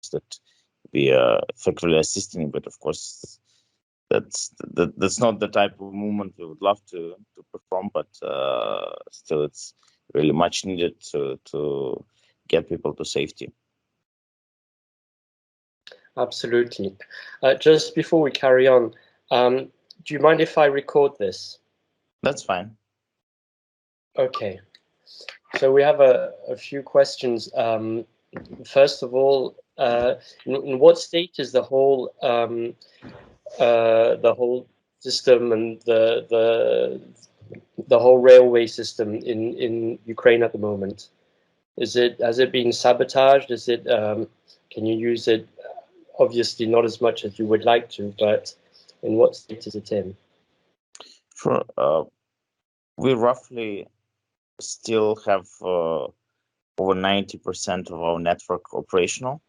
networks that we are effectively assisting, but of course that's not the type of movement we would love to perform, but still it's really much needed to get people to safety. Absolutely. Just before we carry on, do you mind if I record this? That's fine. Okay. So we have a few questions. First of all, in what state is the whole system and the whole railway system in Ukraine at the moment? Has it been sabotaged? Can you use it? Obviously not as much as you would like to, but in what state is it in? Sure. We roughly still have over 90% of our network operational.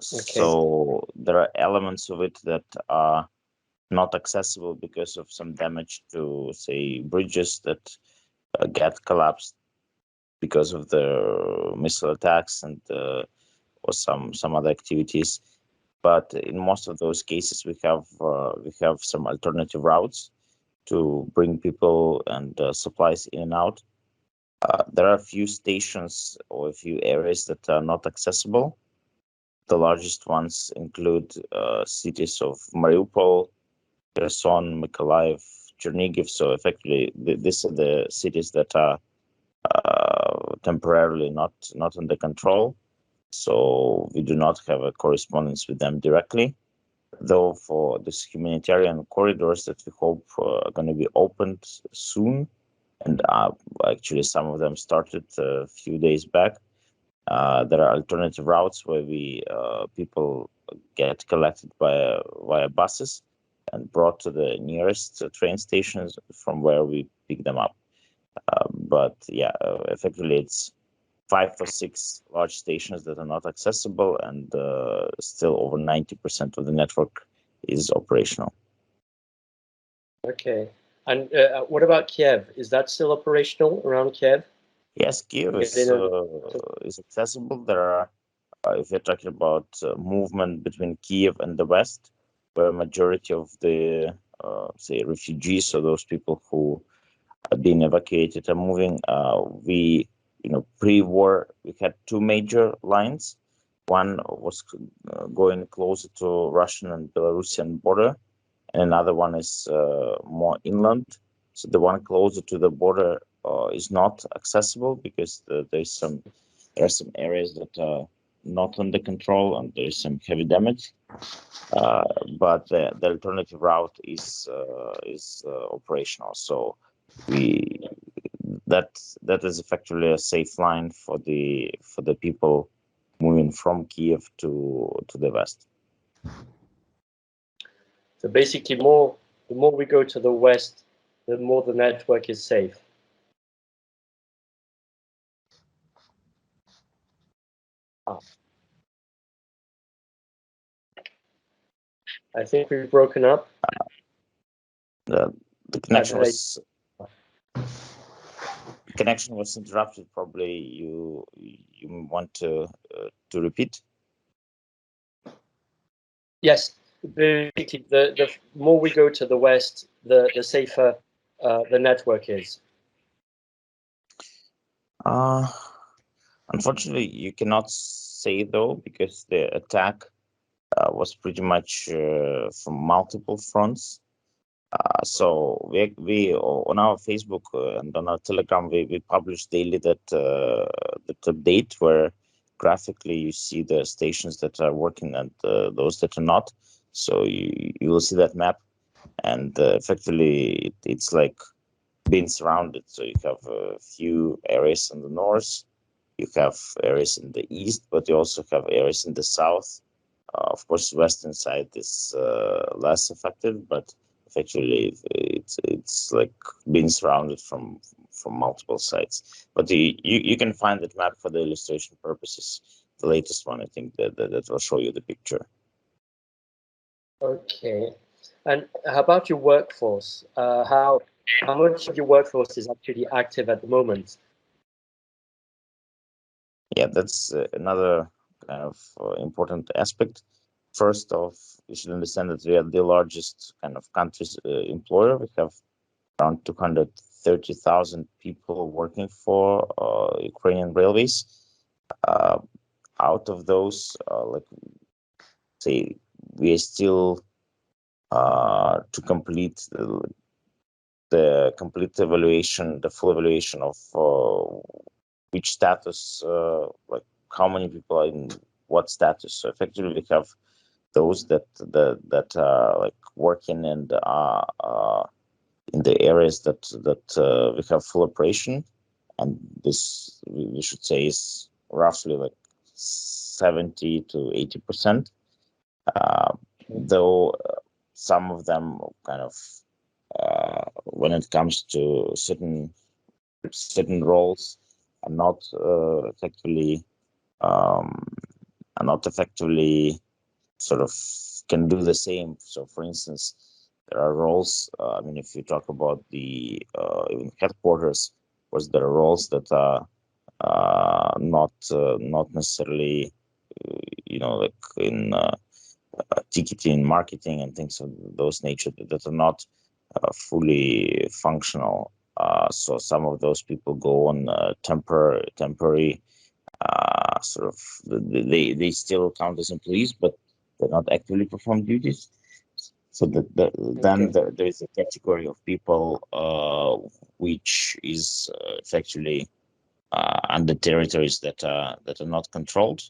So there are elements of it that are not accessible because of some damage to, say, bridges that get collapsed because of the missile attacks and or some other activities. But in most of those cases, we have some alternative routes to bring people and supplies in and out. There are a few stations or a few areas that are not accessible. The largest ones include cities of Mariupol, Kherson, Mykolaiv, Chernigiv. So effectively, these are the cities that are temporarily not under control. So we do not have a correspondence with them directly. Though for these humanitarian corridors that we hope are going to be opened soon, and actually some of them started a few days back, there are alternative routes where people get collected via buses and brought to the nearest train stations from where we pick them up. But yeah, effectively it's 5 or 6 large stations that are not accessible, and still over 90% of the network is operational. Okay. And what about Kiev? Is that still operational around Kiev? Yes, Kiev is accessible. There are, if you're talking about movement between Kiev and the West, where a majority of the, say, refugees or those people who have been evacuated are moving, pre-war, we had 2 major lines. One was going closer to Russian and Belarusian border, and another one is more inland. So the one closer to the border is not accessible because there are some areas that are not under control and there is some heavy damage. But the alternative route is operational. So that is effectively a safe line for the people moving from Kiev to the west. So basically, the more we go to the west, the more the network is safe. I think we've broken up. The connection was interrupted. Probably you want to repeat? Yes, basically, the more we go to the west, the safer the network is. Unfortunately, you cannot say though, because the attack was pretty much from multiple fronts. So we on our Facebook and on our Telegram we publish daily that update where graphically you see the stations that are working and those that are not. So you will see that map, and effectively it's like being surrounded. So you have a few areas in the north, you have areas in the east, but you also have areas in the south. Of course, western side is less affected, but effectively it's like being surrounded from multiple sides. But you can find that map for the illustration purposes. The latest one, I think that will show you the picture. Okay. And how about your workforce? How much of your workforce is actually active at the moment? Yeah, that's another kind of important aspect. First off, you should understand that we are the largest kind of country's employer. We have around 230,000 people working for Ukrainian railways. Out of those, say, we are still to complete the complete evaluation, the full evaluation of which status, like how many people are in what status. So effectively, we have those that are like working and in the areas that we have full operation, and this we should say is roughly like 70 to 80%. Though some of them kind of when it comes to certain roles are not effectively sort of can do the same. So, for instance, there are roles. I mean, if you talk about the even headquarters, was there are roles that are not necessarily, like in ticketing, marketing, and things of those nature that are not fully functional. So some of those people go on temporary sort of they still count as employees, but they're not actively perform duties. So then there is a category of people which is effectively under territories that are not controlled,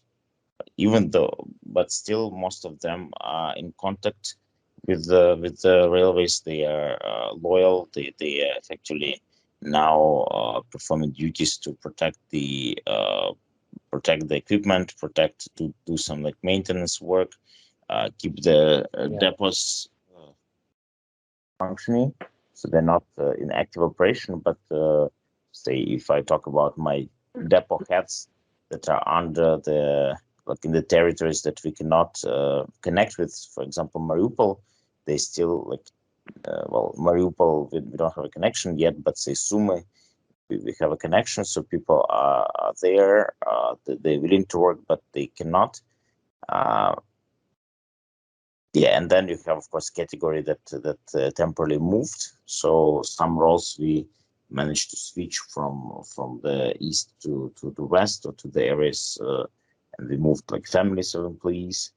but still most of them are in contact with the railways. They are loyal. They actually now performing duties to protect the equipment, to do some like maintenance work, keep the depots functioning. So they're not in active operation. But say if I talk about my depot heads that are under in the territories that we cannot connect with, for example, Mariupol, they still Mariupol, we don't have a connection yet, but say Sumy, we have a connection. So people are there, they're willing to work, but they cannot. And then you have, of course, category that temporarily moved. So some roles we managed to switch from the east to the west or to the areas, and we moved like families of employees.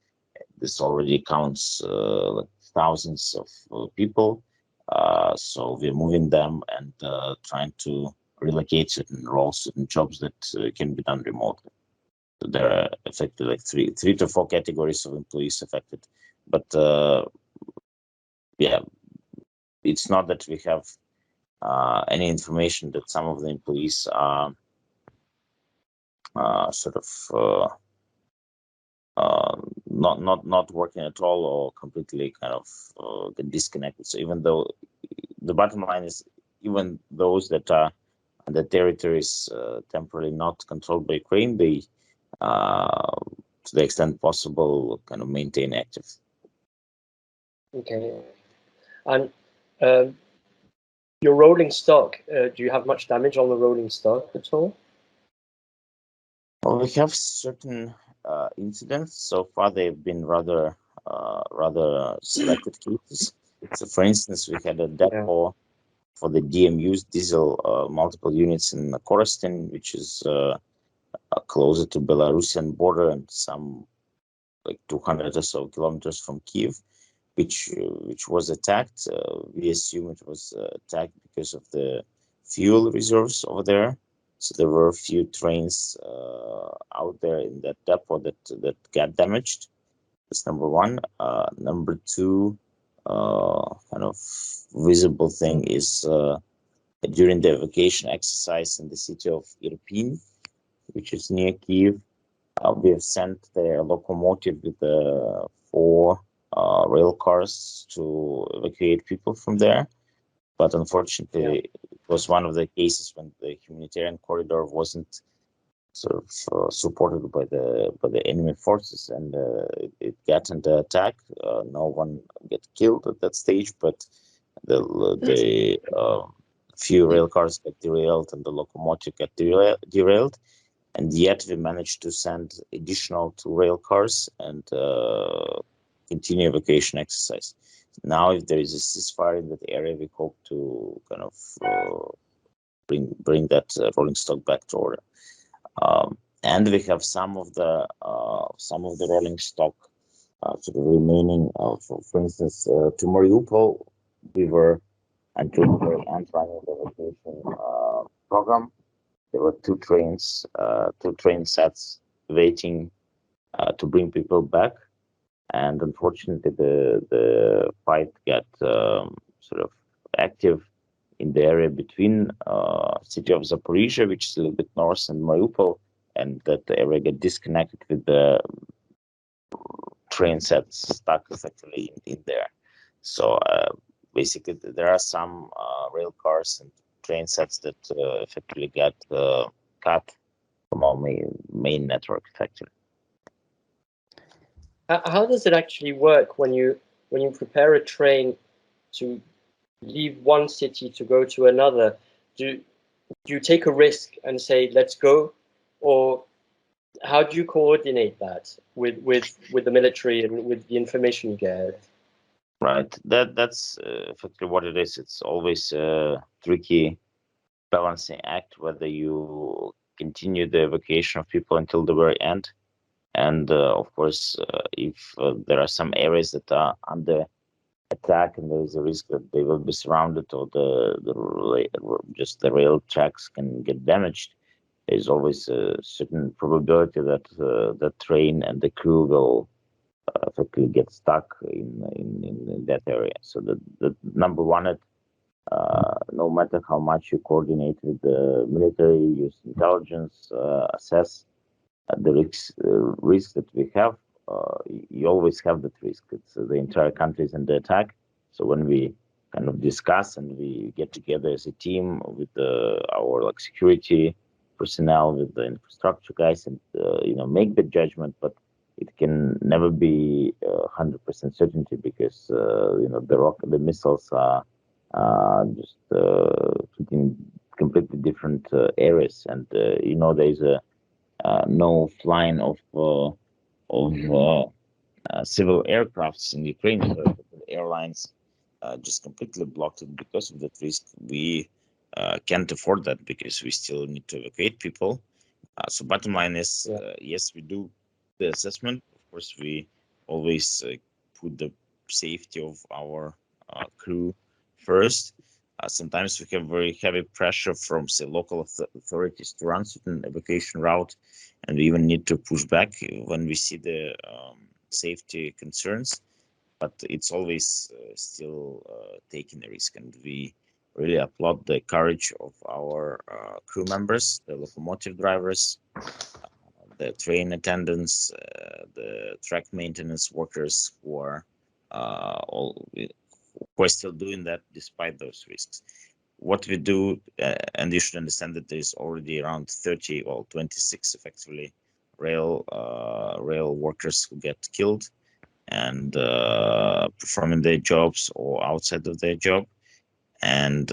This already counts like thousands of people. So we're moving them and trying to relocate certain roles, certain jobs that can be done remotely. So there are effectively like three to four categories of employees affected. But it's not that we have any information that some of the employees are sort of not working at all or completely kind of get disconnected. So even though the bottom line is, even those that are on the territories temporarily not controlled by Ukraine, they to the extent possible kind of maintain active. Okay. And your rolling stock, do you have much damage on the rolling stock at all? Well, we have certain incidents. So far, they've been rather selected cases. So, for instance, we had a depot for the DMUs, diesel multiple units in Korostin, which is closer to Belarusian border and some like 200 or so kilometers from Kiev, which was attacked. We assume it was attacked because of the fuel reserves over there. So there were a few trains out there in that depot that got damaged. That's number one. Number two, kind of visible thing is during the evacuation exercise in the city of Irpin, which is near Kiev, we have sent the locomotive with the 4 rail cars to evacuate people from there. But unfortunately, it was one of the cases when the humanitarian corridor wasn't sort of supported by the enemy forces, and it got under attack. No one get killed at that stage, but the few rail cars got derailed and the locomotive got derailed. and yet we managed to send additional 2 rail cars and continue evacuation exercise. Now, if there is a ceasefire in that area, we hope to kind of bring that rolling stock back to order. And we have some of the rolling stock to the remaining. For instance, to Mariupol, we were until the very end running the evacuation program. There were 2 trains, 2 train sets waiting to bring people back, and unfortunately, the fight got sort of active in the area between city of Zaporizhia, which is a little bit north, and Mariupol, and that area got disconnected with the train sets stuck effectively in there. So basically, there are some rail cars and train sets that effectively got cut from our main network effectively. How does it actually work when you prepare a train to leave one city to go to another? Do you take a risk and say let's go, or how do you coordinate that with the military and with the information you get? Right. That's effectively what it is. It's always a tricky balancing act whether you continue the evacuation of people until the very end. And of course, if there are some areas that are under attack and there is a risk that they will be surrounded or just the rail tracks can get damaged, there's always a certain probability that the train and the crew will effectively get stuck in that area. So the number one, no matter how much you coordinate with the military, use intelligence, assess the risk that we have, you always have that risk. It's the entire country is under attack. So when we kind of discuss and we get together as a team with our security personnel, with the infrastructure guys, and make the judgment, but it can never be 100% certainty because the missiles are just hitting completely different areas, and there is a no flying of civil aircrafts in Ukraine. The airlines just completely blocked it because of that risk. We can't afford that because we still need to evacuate people. So bottom line is, yes, we do the assessment. Of course, we always put the safety of our crew first. Sometimes we have very heavy pressure from, say, local authorities to run certain evacuation route, and we even need to push back when we see the safety concerns. But it's always still taking a risk, and we really applaud the courage of our crew members, the locomotive drivers, the train attendants, the track maintenance workers who are still doing that despite those risks. What we do, and you should understand that there's already around 30 or 26 effectively rail workers who get killed and performing their jobs or outside of their job. And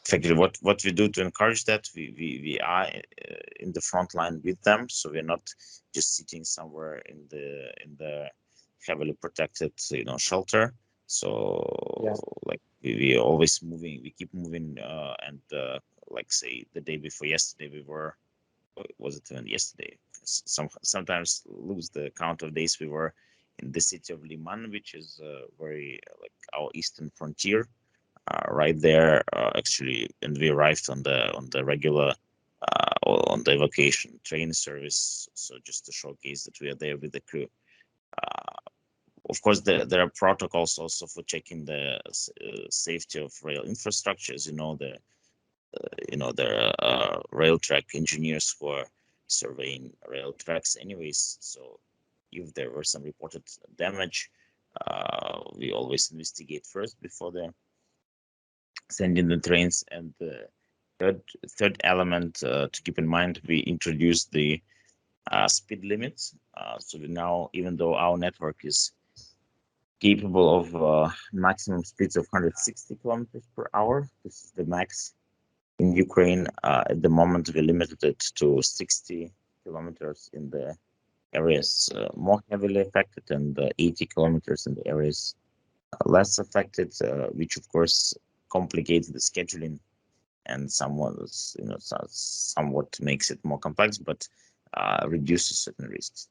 effectively, what we do to encourage that, we are in the front line with them, so we're not just sitting somewhere in the heavily protected shelter. So like we always moving, we keep moving, and like say the day before yesterday, we were, was it even yesterday? Sometimes lose the count of days. We were in the city of Liman, which is very like our eastern frontier, right there actually, and we arrived on the regular on the evacuation train service. So just to showcase that we are there with the crew. Of course, there are protocols also for checking the safety of rail infrastructure. As there are rail track engineers who are surveying rail tracks anyways. So if there were some reported damage, we always investigate first before sending the trains. And the third element to keep in mind, we introduced the speed limits. So we now, even though our network is capable of maximum speeds of 160 kilometers per hour, this is the max in Ukraine. At the moment, we limited it to 60 kilometers in the areas more heavily affected and 80 kilometers in the areas less affected, which of course complicates the scheduling and somewhat makes it more complex, but reduces certain risks.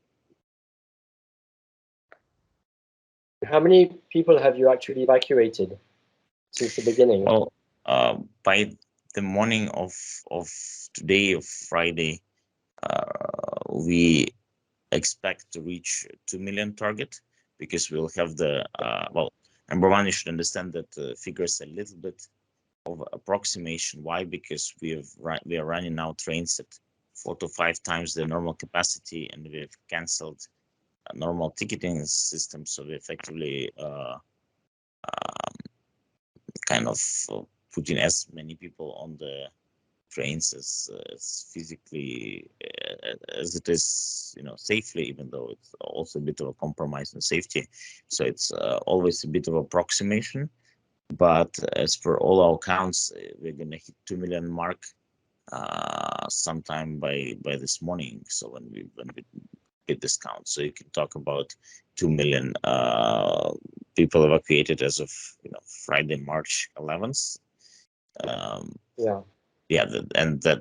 How many people have you actually evacuated since the beginning? Well, by the morning of today, of Friday, we expect to reach 2 million target, because we'll have the well, number one, you should understand that the figures a little bit of approximation. Why? Because we are running now trains at 4 to 5 times the normal capacity, and we've cancelled a normal ticketing system, so we effectively kind of putting as many people on the trains as physically as it is, safely, even though it's also a bit of a compromise in safety. So it's always a bit of approximation, but as per all our counts, we're gonna hit 2 million mark sometime by this morning. So when we get this count, so you can talk about 2 million people evacuated as of Friday, March 11th.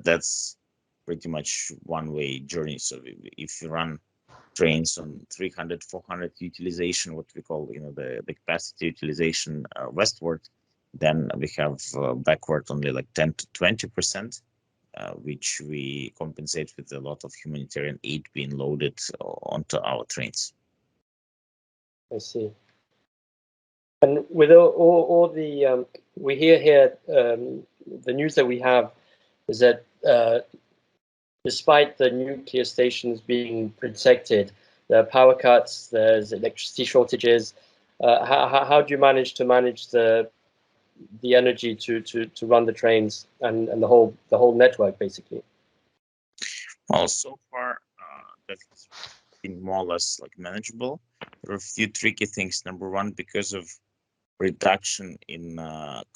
That's pretty much one-way journey. So if you run trains on 300, 400 utilization, what we call the capacity utilization westward, then we have backward only like 10 to 20%, which we compensate with a lot of humanitarian aid being loaded onto our trains. I see. And with all the we hear here, the news that we have is that despite the nuclear stations being protected, there are power cuts, there's electricity shortages. How do you manage the energy to run the trains and the whole network, basically? Well, so far that's been more or less like manageable. There are a few tricky things. Number one, because of reduction in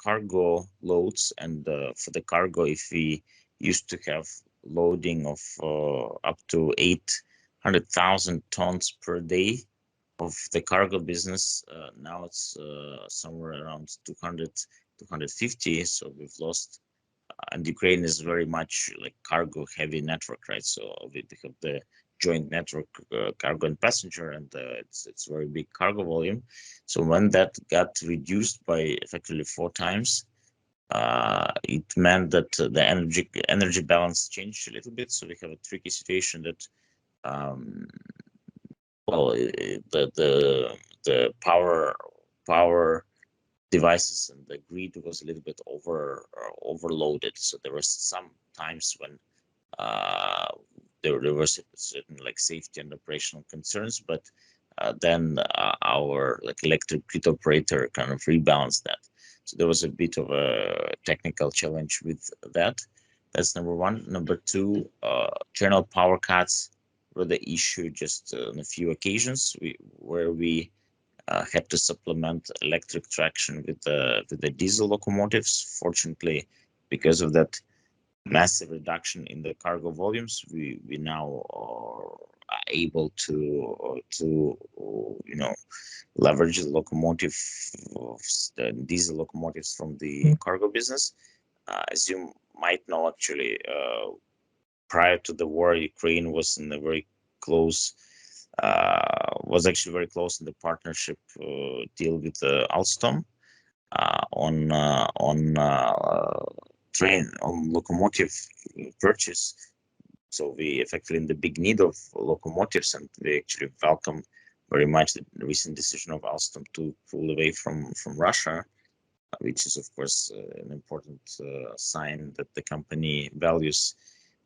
cargo loads, and for the cargo, if we used to have loading of up to 800,000 tons per day of the cargo business, now it's somewhere around 200, 250. So we've lost, and Ukraine is very much like cargo heavy network, right? So we have the joint network, cargo and passenger, and it's very big cargo volume. So when that got reduced by effectively 4 times, it meant that the energy balance changed a little bit. So we have a tricky situation that the power devices and the grid was a little bit overloaded. So there was some times when there were certain like safety and operational concerns, but then our like electric grid operator kind of rebalanced that. So there was a bit of a technical challenge with that. That's number one. Number two, general power cuts were the issue just on a few occasions where we had to supplement electric traction with the diesel locomotives. Fortunately, because of that massive reduction in the cargo volumes, we now are able to leverage the locomotive, the diesel locomotives from the cargo business. As you might know, actually, prior to the war, Ukraine was in a very close. Was actually very close in the partnership deal with Alstom on locomotive purchase. So we effectively in the big need of locomotives, and we actually welcome very much the recent decision of Alstom to pull away from Russia, which is of course an important sign that the company values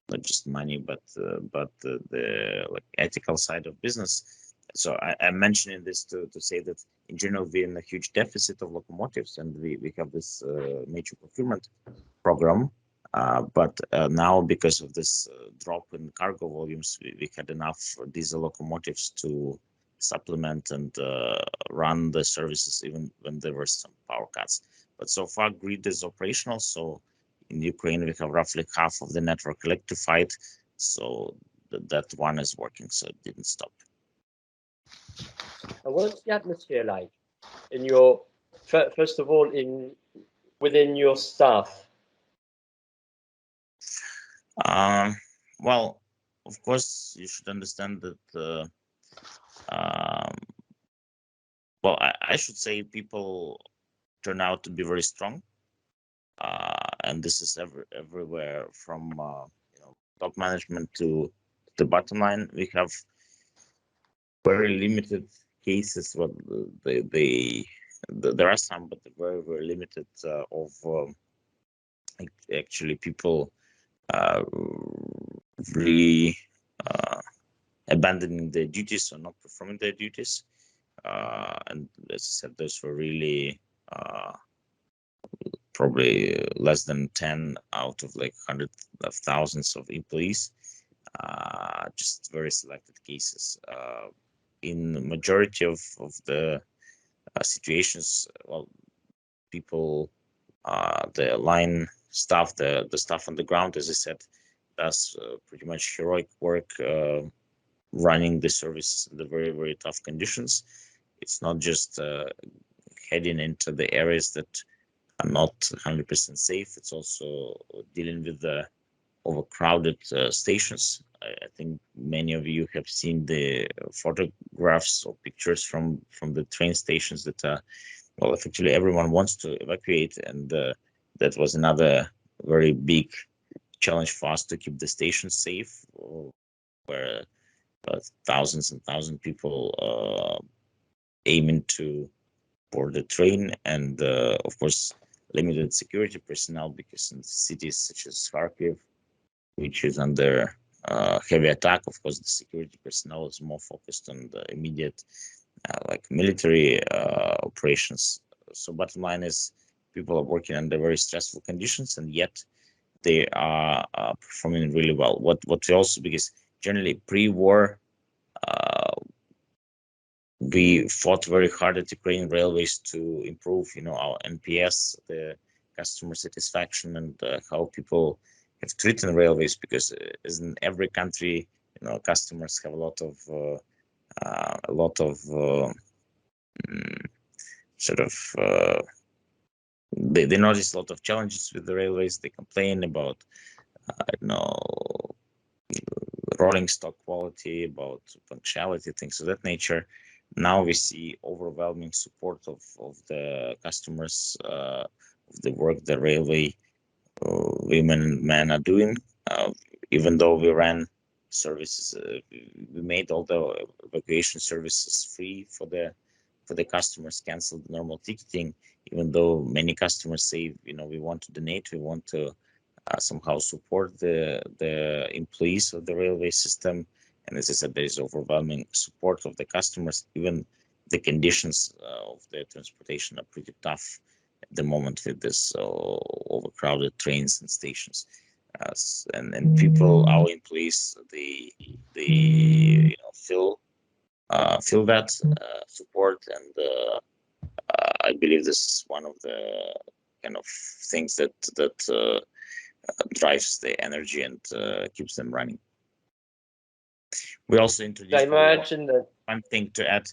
not just money, but the like ethical side of business. So I'm mentioning this to say that in general we're in a huge deficit of locomotives, and we have this major procurement program. But now, because of this drop in cargo volumes, we had enough diesel locomotives to supplement and run the services even when there were some power cuts. But so far, grid is operational, so in Ukraine, we have roughly half of the network electrified, so that one is working, so it didn't stop. And what's the atmosphere like in your, first of all, within your staff? Well, of course, you should understand that. Well, I should say people turn out to be very strong, and this is everywhere from top management to the bottom line. We have very limited cases. Well, there are some, but very limited of actually people really abandoning their duties or not performing their duties. And as I said, those were really probably less than 10 out of like hundreds of thousands of employees. Just very selected cases. In the majority of the situations, well, people, the line staff, the staff on the ground, as I said, does pretty much heroic work running the service in the very tough conditions. It's not just heading into the areas that are not 100% safe. It's also dealing with the overcrowded stations. I think many of you have seen the photographs or pictures from the train stations that are, well, effectively everyone wants to evacuate, and that was another very big challenge for us to keep the stations safe, where thousands and thousands of people aiming to board the train, and of course limited security personnel, because in cities such as Kharkiv, which is under heavy attack, of course the security personnel is more focused on the immediate like military operations. So bottom line is people are working under very stressful conditions, and yet they are performing really well. What we also, because generally pre-war we fought very hard at Ukrainian Railways to improve, our NPS, the customer satisfaction, and how people have treated railways, because as in every country, customers have a lot of sort of they notice a lot of challenges with the railways. They complain about rolling stock quality, about punctuality, things of that nature. Now we see overwhelming support of the customers of the work the railway women and men are doing. Even though we ran services, we made all the evacuation services free for the customers, canceled normal ticketing, even though many customers say, we want to donate, we want to somehow support the employees of the railway system. And as I said, there is overwhelming support of the customers. Even the conditions of the transportation are pretty tough at the moment with this overcrowded trains and stations. And people, our employees, they feel that support, and I believe this is one of the kind of things that drives the energy and keeps them running. We also introduced, I imagine that one thing to add,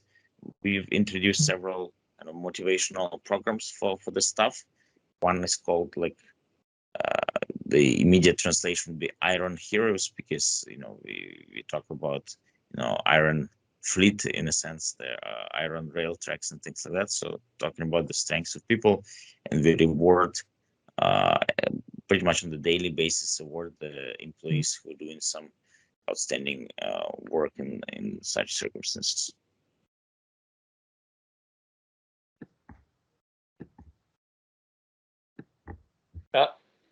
we've introduced several kind of motivational programs for the staff. One is called the immediate translation would be Iron Heroes, because we talk about iron fleet, in a sense, there are iron rail tracks and things like that. So talking about the strengths of people, and we reward pretty much on the daily basis, award the employees who are doing some outstanding work in such circumstances.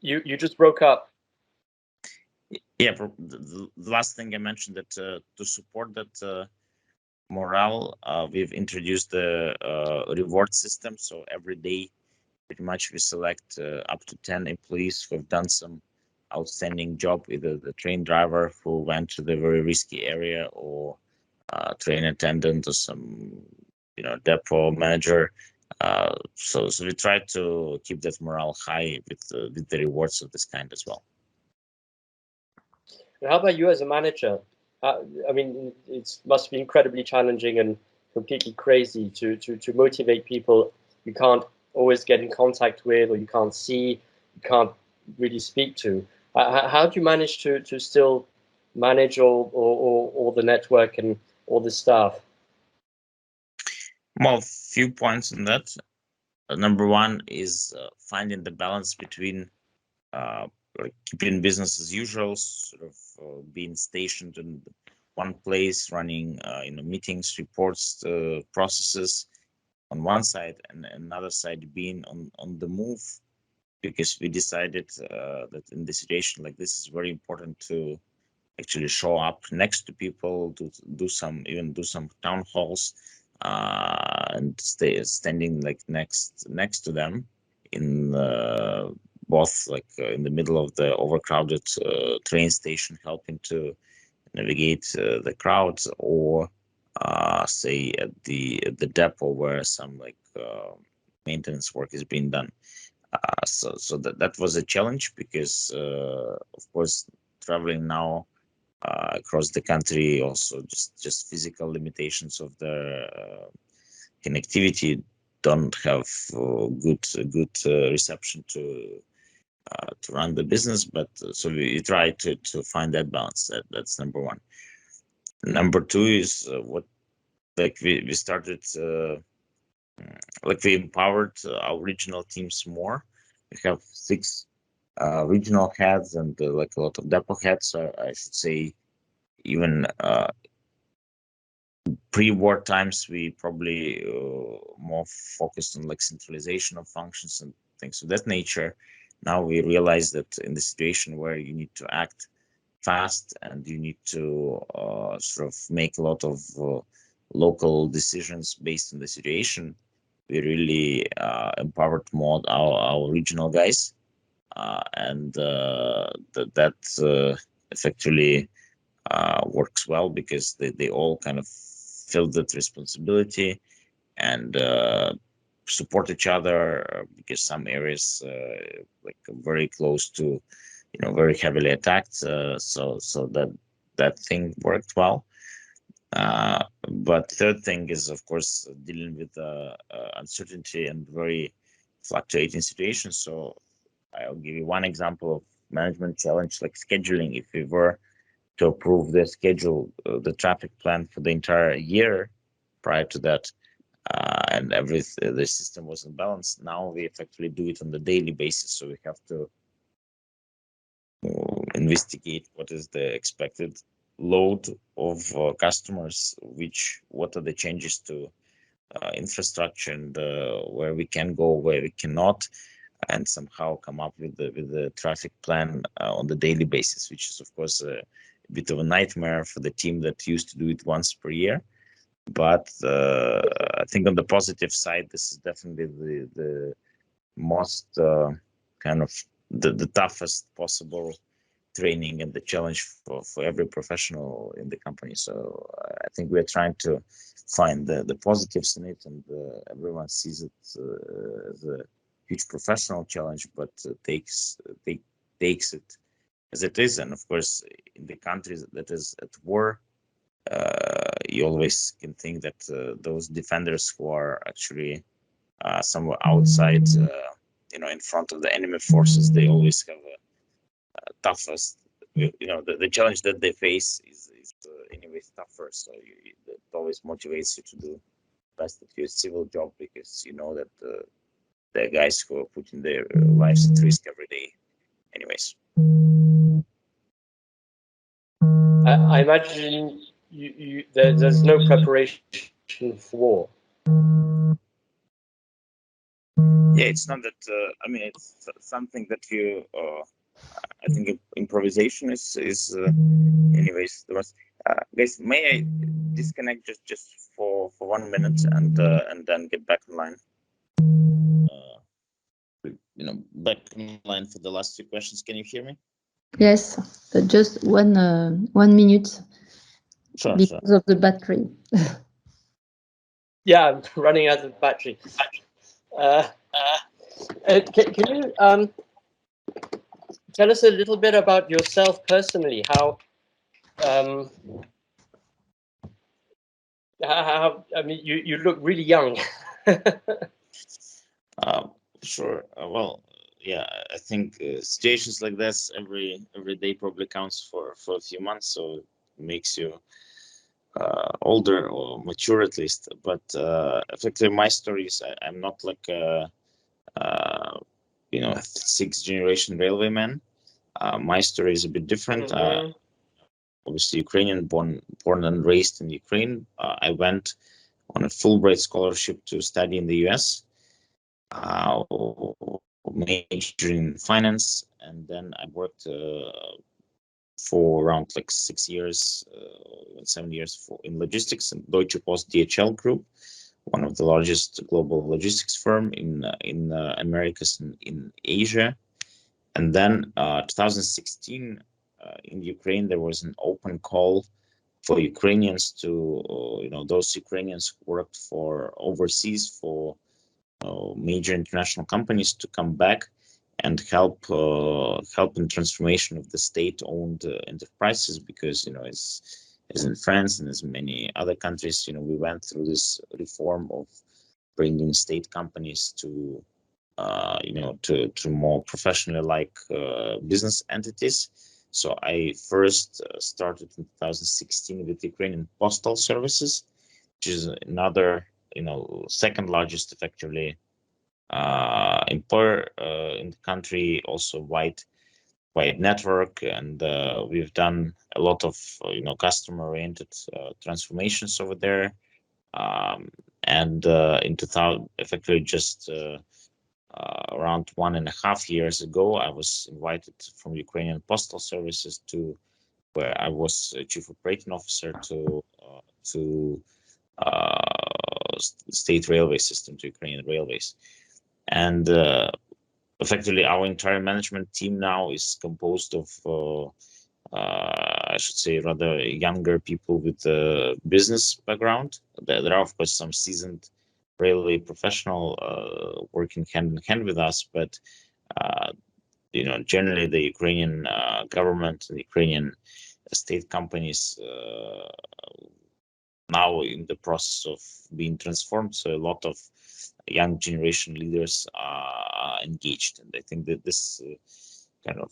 You just broke up. Yeah, the last thing I mentioned, that to support that morale, we've introduced the reward system. So every day, pretty much, we select up to 10 employees who have done some outstanding job, either the train driver who went to the very risky area, or train attendant, or some depot manager So we try to keep that morale high with the rewards of this kind as well. And how about you as a manager? I mean, it must be incredibly challenging and completely crazy to motivate people you can't always get in contact with, or you can't see, you can't really speak to. How do you manage to still manage all the network and all the staff? Well, few points on that. Number one is finding the balance between like keeping business as usual, sort of being stationed in one place, running meetings, reports, processes on one side, and another side being on the move, because we decided that in the situation like this is very important to actually show up next to people, to do some town halls, and standing like next to them in both like in the middle of the overcrowded train station, helping to navigate the crowds, or say at the depot where some like maintenance work is being done. So that was a challenge, because of course traveling now across the country, also just physical limitations of the connectivity don't have good reception to run the business. But so we try to find that balance. That's number one. Number two is what like we started like we empowered our regional teams more. We have 6 regional heads and like a lot of depot heads. I should say, even pre-war times, we probably more focused on like centralization of functions and things of that nature. Now we realize that in the situation where you need to act fast and you need to sort of make a lot of local decisions based on the situation, we really empowered more our regional guys, and that effectively works well, because they all kind of feel that responsibility and support each other, because some areas like very close to very heavily attacked, so that thing worked well. But third thing is, of course, dealing with uncertainty and very fluctuating situations. So I'll give you one example of management challenge, like scheduling. If we were to approve the schedule, the traffic plan for the entire year prior to that, and the system was in balance. Now we effectively do it on the daily basis, so we have to investigate what is the expected load of customers, what are the changes to infrastructure, and where we can go, where we cannot, and somehow come up with the traffic plan on the daily basis, which is of course a bit of a nightmare for the team that used to do it once per year. But I think on the positive side, this is definitely the most kind of the toughest possible training and the challenge for every professional in the company. So I think we're trying to find the positives in it, and everyone sees it as a huge professional challenge, but takes it as it is. And of course, in the countries that is at war, you always can think that those defenders who are actually somewhere outside, in front of the enemy forces, they always have a toughest. The challenge that they face is anyways tougher. So it always motivates you to do best at your civil job, because you know that the guys who are putting their lives at risk every day. Anyways, I imagine there's no preparation for war. Yeah, it's not that. It's something that you. I think improvisation is. Anyways, there was. Guys, may I disconnect just for 1 minute and then get back online? Back online for the last 2 questions. Can you hear me? Yes, just 1 minute. Sure. Because of the battery. Yeah, I'm running out of battery. Can you tell us a little bit about yourself personally? How I mean, you look really young. Sure. Well, yeah, I think situations like this every day probably counts for a few months, so it makes you older or mature at least. But effectively, my story is I'm not like a sixth generation railwayman. My story is a bit different. Obviously Ukrainian, born and raised in Ukraine. I went on a Fulbright scholarship to study in the US. Major in finance, and then I worked for around like 7 years in logistics in Deutsche Post DHL Group, one of the largest global logistics firm in Americas and in Asia. And then 2016 in Ukraine there was an open call for Ukrainians to those Ukrainians who worked for overseas for major international companies to come back and help in transformation of the state-owned enterprises, because as in France and as many other countries, we went through this reform of bringing state companies to to more professionally like business entities. So I first started in 2016 with Ukrainian Postal Services, which is another second largest effectively employer in the country, also wide network, and we've done a lot of customer oriented transformations over there. And in 2000, effectively just around 1.5 years ago, I was invited from Ukrainian Postal Services to where I was chief operating officer to state railway system, to Ukrainian railways. And effectively our entire management team now is composed of I should say rather younger people with a business background. There are of course some seasoned railway professional working hand in hand with us, but generally the Ukrainian government, the Ukrainian state companies now in the process of being transformed, so a lot of young generation leaders are engaged. And I think that this kind of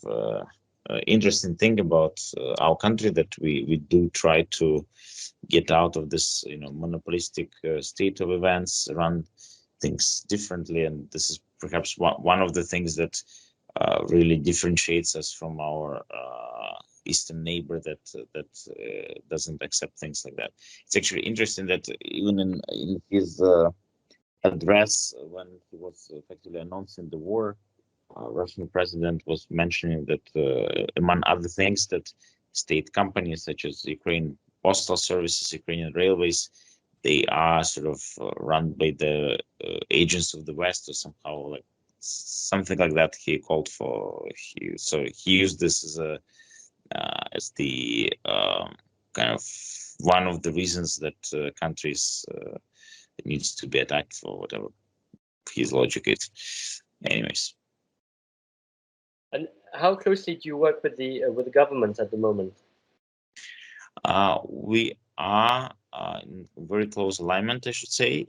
interesting thing about our country, that we do try to get out of this monopolistic state of events, run things differently, and this is perhaps one of the things that really differentiates us from our eastern neighbor that doesn't accept things like that. It's actually interesting that even in his address when he was effectively announcing the war, Russian president was mentioning that among other things, that state companies such as Ukraine Postal Services, Ukrainian Railways, they are sort of run by the agents of the West, or somehow like something like that. He called for. So he used this as the kind of one of the reasons that countries needs to be attacked, for whatever his logic is. Anyways. And how closely do you work with the government at the moment? We are in very close alignment, I should say.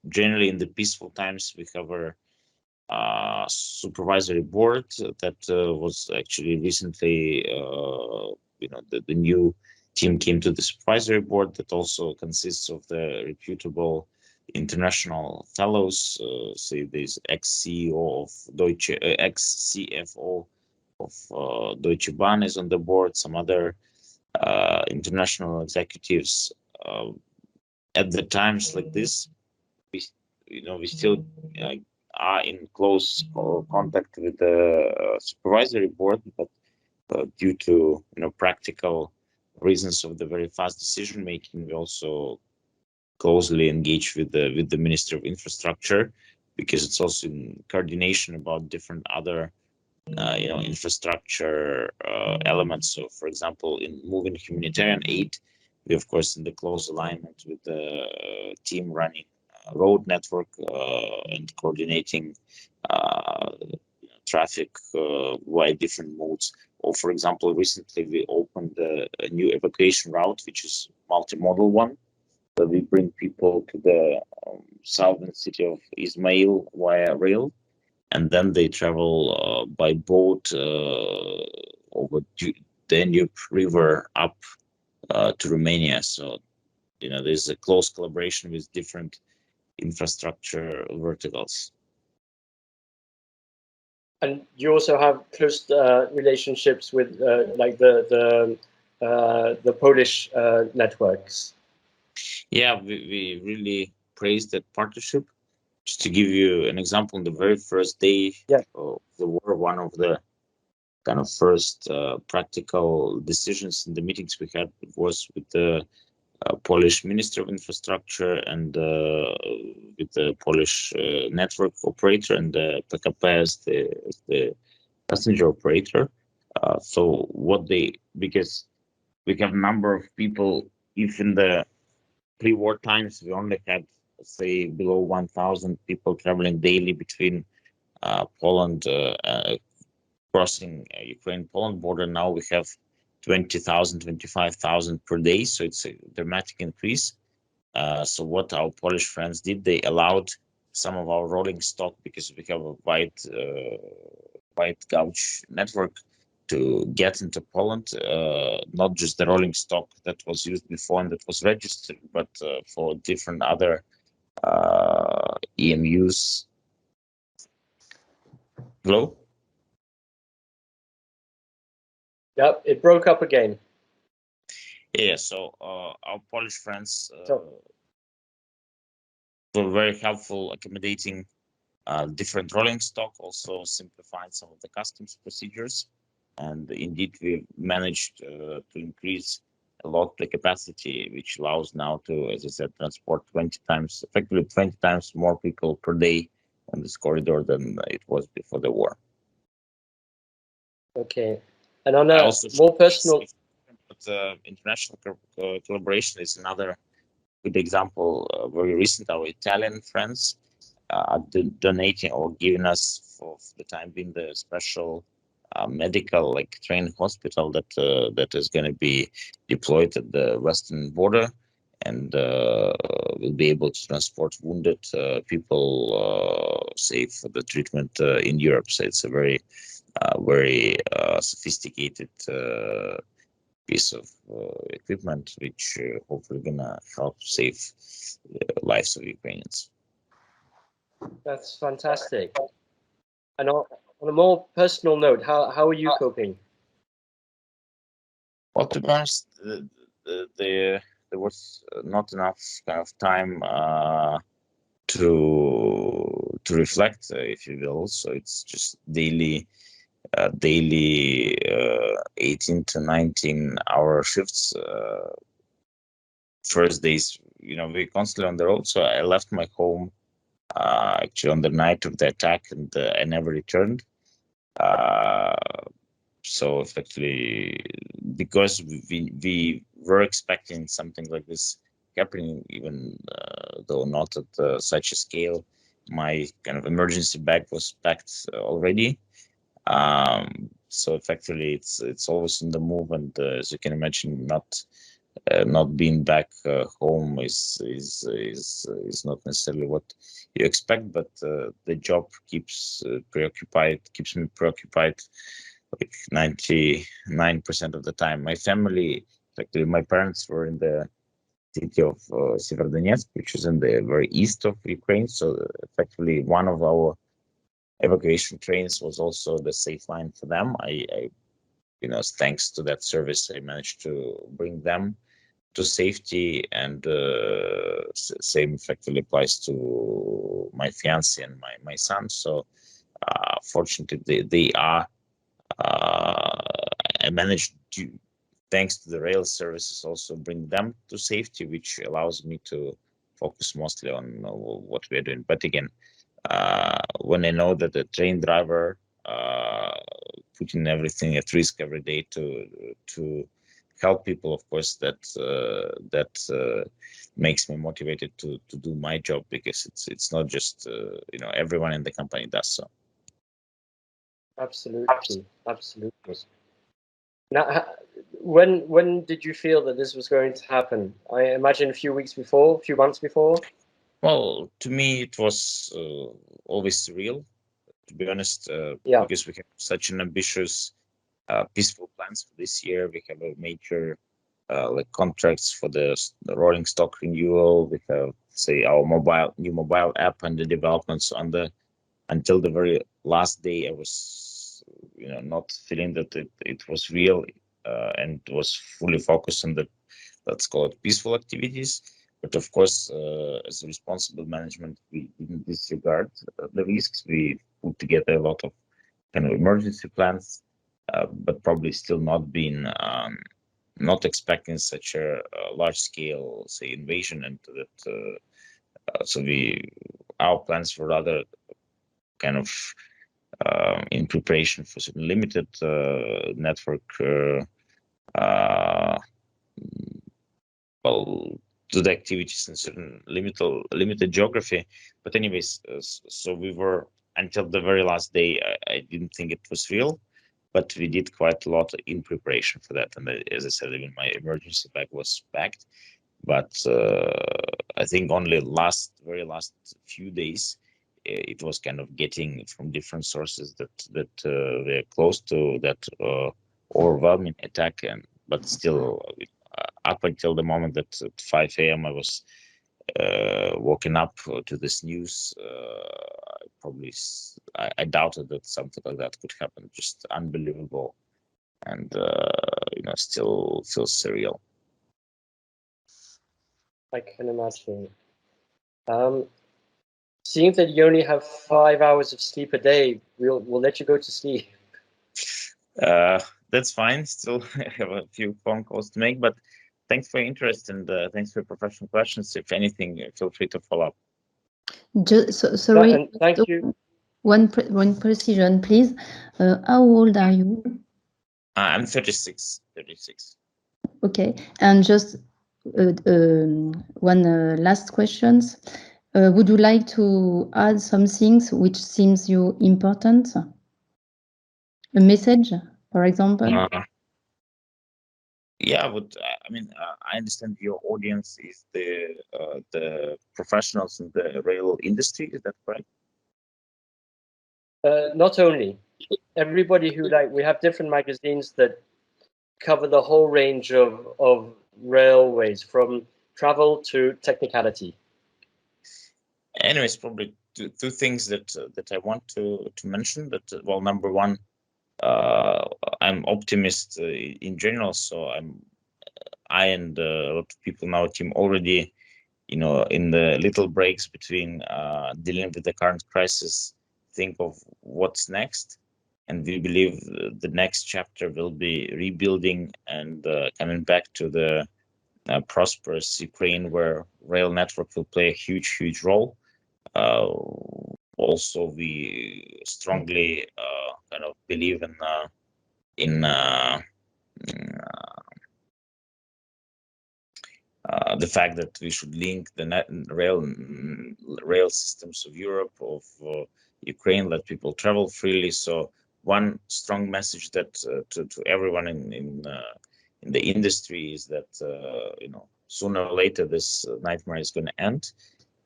Generally, in the peaceful times, we have a supervisory board that was actually recently, the new team came to the supervisory board that also consists of the reputable international fellows. Say there's ex-CEO of Deutsche, ex-CFO of Deutsche Bahn is on the board. Some other international executives. At the times like this, we still are in close contact with the supervisory board, but due to practical reasons of the very fast decision making, we also closely engage with the Minister of Infrastructure, because it's also in coordination about different other infrastructure elements. So, for example, in moving humanitarian aid, we of course in the close alignment with the team running road network and coordinating traffic via different modes. Or, for example, recently we opened a new evacuation route, which is multimodal one, where we bring people to the southern city of Ismail via rail, and then they travel by boat over the Danube River up to Romania. So, there's a close collaboration with different infrastructure verticals. And you also have close relationships with like the Polish networks. Yeah, we really praise that partnership. Just to give you an example, on the very first day of the war, one of the kind of first practical decisions in the meetings we had was with the Polish Minister of Infrastructure and with the Polish network operator and the PKP as the passenger operator. So because we have a number of people, if in the pre-war times we only had, say, below 1,000 people traveling daily between Poland, crossing Ukraine-Poland border. Now we have 20,000, 25,000 per day. So it's a dramatic increase. So what our Polish friends did, they allowed some of our rolling stock, because we have a wide gauge network, to get into Poland, not just the rolling stock that was used before and that was registered, but for different other EMUs. Hello? Yep, it broke up again. Yeah, so our Polish friends were very helpful accommodating different rolling stock, also simplified some of the customs procedures. And indeed, we managed to increase a lot the capacity, which allows now to, as I said, transport effectively 20 times more people per day on this corridor than it was before the war. Okay. And on a more personal... But international collaboration is another good example. Very recent, our Italian friends are donating or giving us, for the time being, the special medical trained hospital that is going to be deployed at the western border, and will be able to transport wounded people safe for the treatment in Europe. So it's a very sophisticated piece of equipment, which hopefully gonna help save lives of Ukrainians. That's fantastic. And on a more personal note, how are you coping? Well, to be honest, there was not enough kind of time to reflect, if you will. So it's just daily 18 to 19 hour shifts. First days, we're constantly on the road. So I left my home actually on the night of the attack, and I never returned. So effectively, because we were expecting something like this happening, even though not at such a scale, my kind of emergency bag was packed already. So effectively, it's always on the move, and as you can imagine, not being back home is not necessarily what you expect, but the job keeps me preoccupied like 99% of the time. My family, actually, my parents were in the city of Severodonetsk, which is in the very east of Ukraine. So effectively, one of our evacuation trains was also the safe line for them. I thanks to that service, I managed to bring them to safety, and same effectively applies to my fiance and my son. So fortunately, they are. I managed to, thanks to the rail services, also bring them to safety, which allows me to focus mostly on what we're doing. But again, when I know that the train driver putting everything at risk every day to help people, of course, that makes me motivated to do my job, because it's not just everyone in the company does so. Absolutely. Now, when did you feel that this was going to happen? I imagine a few months before. Well, to me, it was always surreal, to be honest, Yeah. because we have such an ambitious, peaceful plans for this year. We have a major like contracts for the rolling stock renewal. We have, say, our new mobile app and the developments until the very last day. I was, not feeling that it was real, and was fully focused on the, let's call it, peaceful activities. But of course, as a responsible management, we didn't disregard the risks. We put together a lot of kind of emergency plans, but probably still not expecting such a large scale, say, invasion, and that. So our plans were rather kind of in preparation for some limited network. Well, to the activities in certain limited geography. But anyways, so we were, until the very last day, I didn't think it was real, but we did quite a lot in preparation for that. And as I said, even my emergency bag was packed. But I think only very last few days, it was kind of getting from different sources that they're close to that overwhelming attack. But still, up until the moment that at 5 a.m. I was woken up to this news, I doubted that something like that could happen. Just unbelievable, and still feels surreal. I can imagine. Seeing that you only have 5 hours of sleep a day, we'll let you go to sleep. That's fine. Still have a few phone calls to make, but thanks for your interest, and thanks for your professional questions. If anything, feel free to follow up. Sorry. And thank you. One precision, please. How old are you? I'm 36. Okay, and just one last questions. Would you like to add some things which seems you important? A message, for example? Yeah, but I understand your audience is the professionals in the rail industry. Is that correct? Not only. Everybody who, we have different magazines that cover the whole range of railways, from travel to technicality. Anyways, probably two things that I want to mention. That well, number one, I'm optimist in general, so I and a lot of people in our team already, in the little breaks between dealing with the current crisis, think of what's next. And we believe the next chapter will be rebuilding and coming back to the prosperous Ukraine, where rail network will play a huge role. Also, we strongly kind of believe in the fact that we should link the rail systems of Europe, of Ukraine, let people travel freely. So one strong message that to everyone in the industry is that sooner or later this nightmare is going to end.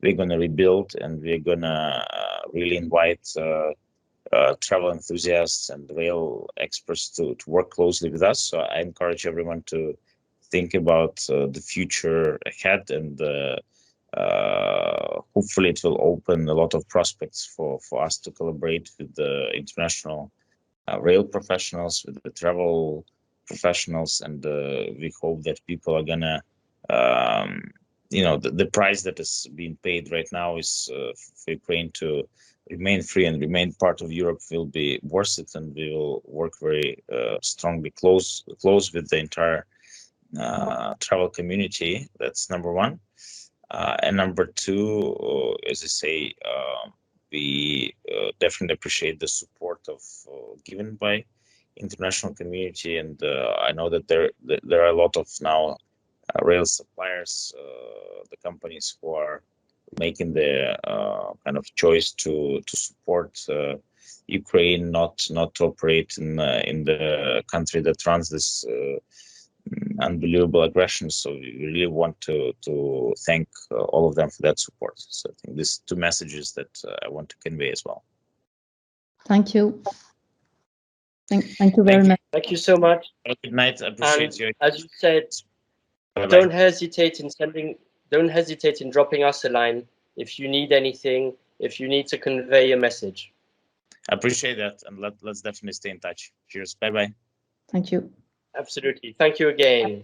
We're going to rebuild, and we're going to really invite travel enthusiasts and rail experts to work closely with us. So I encourage everyone to think about the future ahead, and hopefully it will open a lot of prospects for us to collaborate with the international rail professionals, with the travel professionals, and we hope that people are gonna the price that is being paid right now is for Ukraine to remain free and remain part of Europe will be worth it, and we will work very strongly close with the entire travel community. That's number one. And number two, as I say, we definitely appreciate the support given by international community, and I know that there are a lot of now rail suppliers, the companies who are making the kind of choice to support Ukraine not to operate in the country that runs this unbelievable aggression. So we really want to thank all of them for that support. So I think these two messages that I want to convey as well. Thank you. Thank you very much. Thank you so much. Good night. I appreciate you. As you said, Bye-bye. don't hesitate in dropping us a line if you need anything, if you need to convey a message. I appreciate that, and let's definitely stay in touch. Cheers. Bye bye. Thank you. Absolutely. Thank you again.